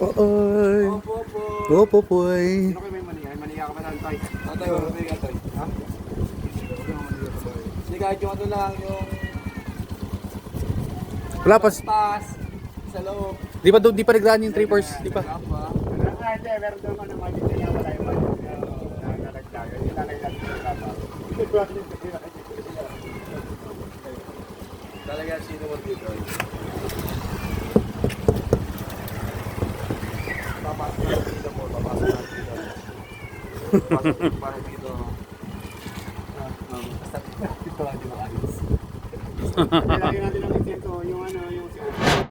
Oy. Opo, opo. Opo, poy. Sino kayo may maniya? May maniya ka ba saan, Toy? Toy, wala may ka, Toy. Ha? Hindi kahit yung ano lang, yung Wala pa. taas, sa loob. Di pa nagdaan yung trippers. Di pa. Wala pa. Hindi, meron doon ano, magic na wala yung magic na nalagdagan. Ilalagay natin yung lapa. Talaga sino mo dito? Papasok na dito po, papasok na dito. Papasok pa dito. Basta dito lang di maayos. Ilalagay natin ang